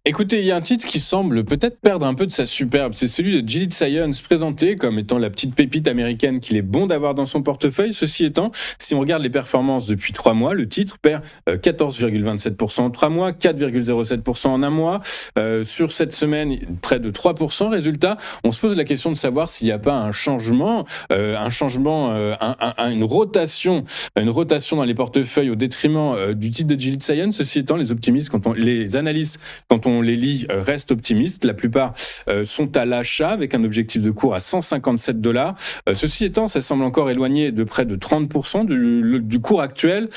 Écoutez, il y a un titre qui semble peut-être perdre un peu de sa superbe, c'est celui de Gilead Science, présenté comme étant la petite pépite américaine qu'il est bon d'avoir dans son portefeuille. Ceci étant, si on regarde les performances depuis 3 mois, le titre perd 14,27% en 3 mois, 4,07% en un mois. Sur cette semaine, près de 3%. Résultat, on se pose la question de savoir s'il n'y a pas un changement, une rotation dans les portefeuilles au détriment du titre de Gilead Science. Ceci étant, les analystes, quand on les lit, restent optimistes. La plupart sont à l'achat avec un objectif de cours à 157 $. Ceci étant, ça semble encore éloigné de près de 30% du cours actuel.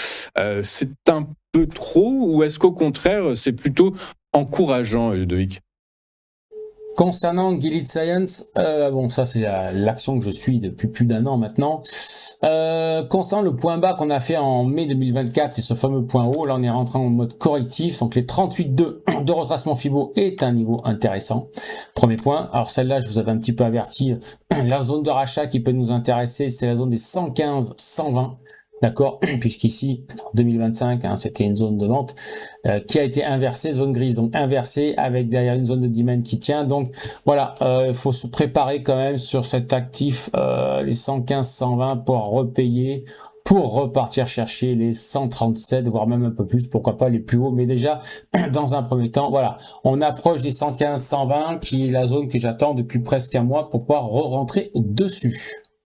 C'est un peu trop, ou est-ce qu'au contraire, c'est plutôt encourageant, Ludovic? Concernant Gilead Science, bon, ça c'est l'action que je suis depuis plus d'un an maintenant. Concernant le point bas qu'on a fait en mai 2024 et ce fameux point haut, là on est rentré en mode correctif, donc les 38,2 de retracement Fibo est un niveau intéressant. Premier point. Alors celle-là, je vous avais un petit peu averti, la zone de rachat qui peut nous intéresser, c'est la zone des 115-120. D'accord, puisqu'ici, en 2025, c'était une zone de vente qui a été inversée, zone grise, donc inversée avec derrière une zone de demand qui tient. Donc voilà, il faut se préparer quand même sur cet actif, les 115-120 pour repayer, pour repartir chercher les 137, voire même un peu plus, pourquoi pas les plus hauts. Mais déjà, dans un premier temps, voilà, on approche des 115-120 qui est la zone que j'attends depuis presque un mois pour pouvoir re-rentrer dessus.